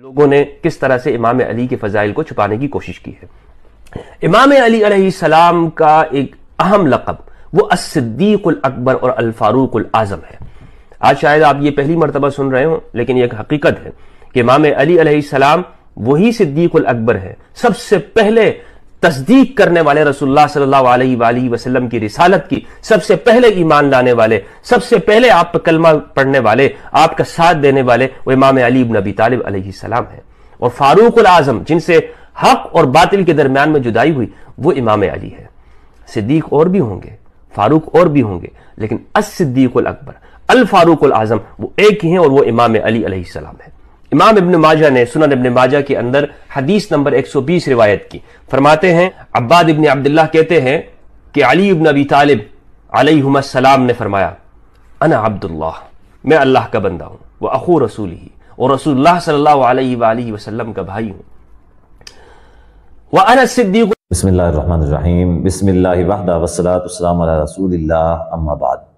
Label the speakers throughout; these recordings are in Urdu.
Speaker 1: لوگوں نے کس طرح سے امام علی کے فضائل کو چھپانے کی کوشش کی ہے۔ امام علی علیہ السلام کا ایک اہم لقب وہ الصدیق الاکبر اور الفاروق الاعظم ہے۔ آج شاید آپ یہ پہلی مرتبہ سن رہے ہوں، لیکن یہ ایک حقیقت ہے کہ امام علی علیہ السلام وہی صدیق الاکبر ہے، سب سے پہلے تصدیق کرنے والے رسول اللہ صلی اللہ علیہ وآلہ وسلم کی رسالت کی، سب سے پہلے ایمان لانے والے، سب سے پہلے آپ پر کلمہ پڑھنے والے، آپ کا ساتھ دینے والے وہ امام علی بن ابی طالب علیہ السلام ہے۔ اور فاروق الاعظم، جن سے حق اور باطل کے درمیان میں جدائی ہوئی، وہ امام علی ہے۔ صدیق اور بھی ہوں گے، فاروق اور بھی ہوں گے، لیکن الصدیق الاکبر الفاروق الاعظم وہ ایک ہی ہیں، اور وہ امام علی علیہ السلام ہے۔ امام ابن ماجہ نے سنن ابن ماجہ کے اندر حدیث نمبر 120 روایت کی، فرماتے ہیں عباد ابن عبداللہ کہتے ہیں کہ علی ابن ابی طالب علیہم السلام نے فرمایا انا عبداللہ، میں اللہ کا بندہ ہوں، وہ اخو رسول ہی، اور رسول اللہ صلی اللہ علیہ وآلہ وسلم کا بھائی ہوں، وَأَنَا الصِّدِّيقُ۔
Speaker 2: بسم اللہ الرحمن الرحیم، بسم اللہ وحدہ والصلاة والسلام علی رسول اللہ، اما بعد۔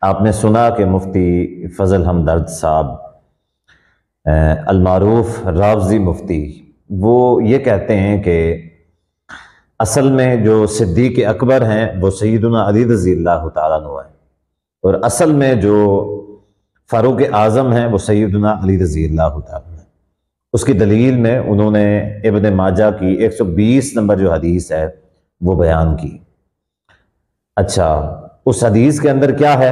Speaker 2: آپ نے سنا کہ مفتی فضل ہمدرد صاحب المعروف راوزی مفتی وہ یہ کہتے ہیں کہ اصل میں جو صدیق اکبر ہیں وہ سیدنا علی رضی اللہ تعالیٰ عنہ ہیں، اور اصل میں جو فاروق اعظم ہیں وہ سیدنا علی رضی اللہ تعالیٰ عنہ ہیں۔ اس کی دلیل میں انہوں نے ابن ماجہ کی 120 نمبر جو حدیث ہے وہ بیان کی۔ اچھا، اس حدیث کے اندر کیا ہے؟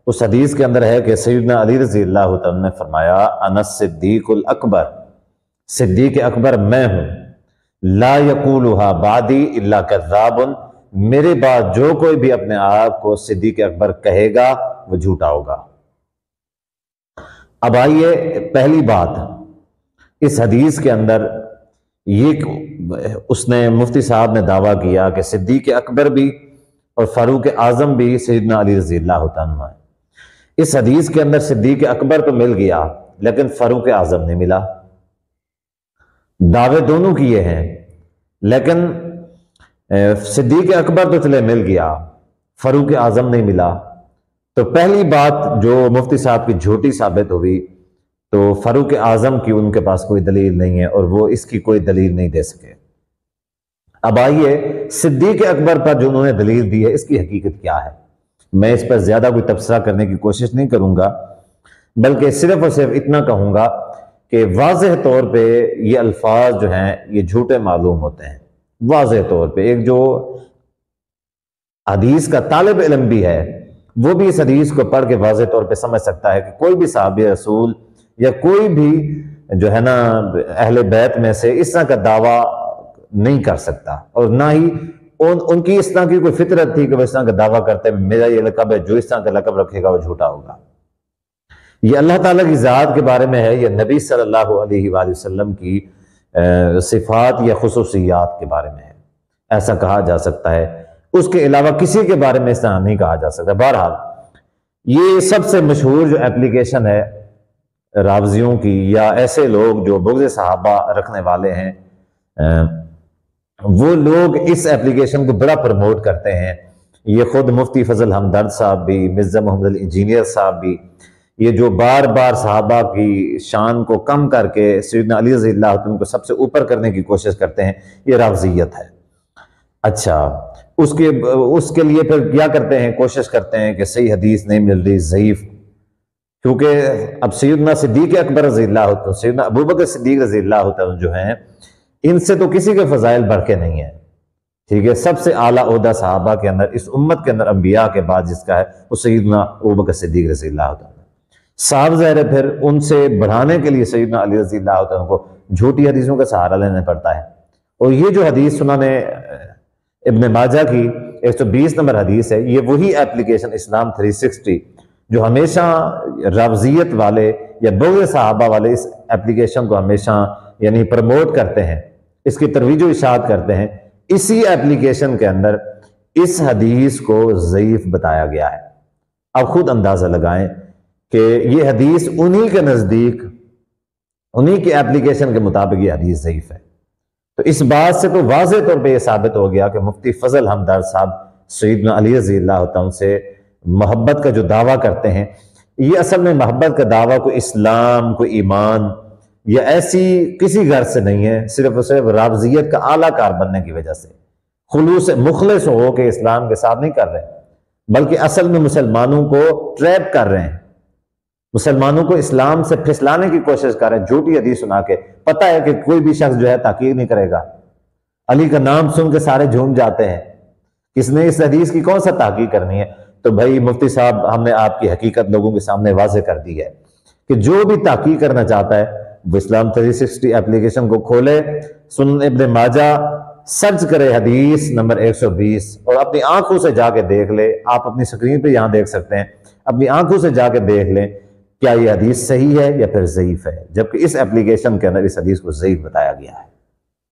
Speaker 2: اس حدیث کے اندر ہے کہ سیدنا علی رضی اللہ تعالیٰ نے فرمایا انا الصدیق الاکبر، صدیق اکبر میں ہوں، لا یقولها بعدی الا کذاب، میرے بعد جو کوئی بھی اپنے آپ کو صدیق اکبر کہے گا وہ جھوٹا ہوگا۔ اب آئیے، پہلی بات اس حدیث کے اندر یہ اس نے مفتی صاحب نے دعویٰ کیا کہ صدیق اکبر بھی اور فاروق اعظم بھی سیدنا علی رضی اللہ عنہ ہے۔ اس حدیث کے اندر صدیق اکبر تو مل گیا لیکن فاروق اعظم نہیں ملا۔ دعوے دونوں کیے ہیں، لیکن صدیق اکبر تو چلے مل گیا، فاروق اعظم نہیں ملا۔ تو پہلی بات جو مفتی صاحب کی جھوٹی ثابت ہوئی، تو فاروق اعظم کی ان کے پاس کوئی دلیل نہیں ہے اور وہ اس کی کوئی دلیل نہیں دے سکے۔ اب آئیے صدیق اکبر پر جو انہوں نے دلیل دی ہے اس کی حقیقت کیا ہے۔ میں اس پر زیادہ کوئی تبصرہ کرنے کی کوشش نہیں کروں گا، بلکہ صرف اور صرف اتنا کہوں گا کہ واضح طور پہ یہ الفاظ جو ہیں یہ جھوٹے معلوم ہوتے ہیں۔ واضح طور پہ ایک جو حدیث کا طالب علم بھی ہے وہ بھی اس حدیث کو پڑھ کے واضح طور پہ سمجھ سکتا ہے کہ کوئی بھی صحابی رسول یا کوئی بھی جو ہے نا اہل بیت میں سے اس طرح کا دعویٰ نہیں کر سکتا، اور نہ ہی ان کی اس طرح کی کوئی فطرت تھی کہ وہ اس طرح کا دعویٰ کرتے ہیں میرا یہ لقب ہے، جو اس طرح کا لقب رکھے گا وہ جھوٹا ہوگا۔ یہ اللہ تعالیٰ کی ذات کے بارے میں ہے، یہ نبی صلی اللہ علیہ وآلہ وسلم کی صفات یا خصوصیات کے بارے میں ہے، ایسا کہا جا سکتا ہے۔ اس کے علاوہ کسی کے بارے میں اس طرح نہیں کہا جا سکتا۔ بہرحال یہ سب سے مشہور جو اپلیکیشن ہے راوزیوں کی یا ایسے لوگ جو بغض صحابہ رکھنے والے ہیں، وہ لوگ اس اپلیکیشن کو بڑا پروموٹ کرتے ہیں۔ یہ خود مفتی فضل ہمدرد صاحب بھی، مرزا محمد الانجینئر صاحب بھی، یہ جو بار بار صحابہ کی شان کو کم کر کے سیدنا علی رضی اللہ عنہ کو سب سے اوپر کرنے کی کوشش کرتے ہیں، یہ راوزیت ہے۔ اچھا، اس کے لیے پھر کیا کرتے ہیں؟ کوشش کرتے ہیں کہ صحیح حدیث نہیں مل رہی، ضعیف، کیونکہ اب سیدنا صدیق اکبر رضی اللہ عنہ، سیدنا ابوبکر صدیق رضی اللہ عنہ جو ہیں، ان سے تو کسی کے فضائل بڑھ کے نہیں ہیں، ٹھیک ہے؟ سب سے اعلیٰ عہدہ صحابہ کے اندر، اس امت کے اندر انبیاء کے بعد جس کا ہے وہ سیدنا ابوبکر صدیق رضی اللہ عنہ۔ صاحب ظاہر ہے پھر ان سے بڑھانے کے لیے سیدنا علی رضی اللہ عنہ کو جھوٹی حدیثوں کا سہارا لینا پڑتا ہے۔ اور یہ جو حدیث سنن ابن ماجہ کی 120 نمبر حدیث ہے، یہ وہی اپلیکیشن اسلام 360 جو ہمیشہ راوزیت والے یا بغض صحابہ والے اس اپلیکیشن کو ہمیشہ یعنی پروموٹ کرتے ہیں، اس کی ترویج و اشاعت کرتے ہیں، اسی اپلیکیشن کے اندر اس حدیث کو ضعیف بتایا گیا ہے۔ اب خود اندازہ لگائیں کہ یہ حدیث انہی کے نزدیک، انہی کے اپلیکیشن کے مطابق یہ حدیث ضعیف ہے۔ تو اس بات سے تو واضح طور پہ یہ ثابت ہو گیا کہ مفتی فضل ہمدرد صاحب سیدنا علی رضی اللہ عنہ سے محبت کا جو دعویٰ کرتے ہیں، یہ اصل میں محبت کا دعویٰ کوئی اسلام، کوئی ایمان یہ ایسی کسی گھر سے نہیں ہے، صرف اور صرف رافضیت کا اعلیٰ کار بننے کی وجہ سے، خلوص مخلص ہو کے اسلام کے ساتھ نہیں کر رہے، بلکہ اصل میں مسلمانوں کو ٹریپ کر رہے ہیں، مسلمانوں کو اسلام سے پھسلانے کی کوشش کر رہے ہیں، جھوٹی حدیث سنا کے۔ پتہ ہے کہ کوئی بھی شخص جو ہے تحقیق نہیں کرے گا، علی کا نام سن کے سارے جھوم جاتے ہیں، کس نے اس حدیث کی کون سا تحقیق کرنی ہے؟ تو بھائی مفتی صاحب ہم نے آپ کی حقیقت لوگوں کے سامنے واضح کر دی ہے کہ جو بھی تحقیق کرنا چاہتا ہے وہ اسلام 360 اپلیکیشن کو کھولے، سنن ابن ماجہ سرچ کرے حدیث نمبر 120 اور اپنی آنکھوں سے جا کے دیکھ لے۔ آپ اپنی سکرین پہ یہاں دیکھ سکتے ہیں، اپنی آنکھوں سے جا کے دیکھ لیں کیا یہ حدیث صحیح ہے یا پھر ضعیف ہے، جبکہ اس اپلیکیشن کے اندر اس حدیث کو ضعیف بتایا گیا ہے۔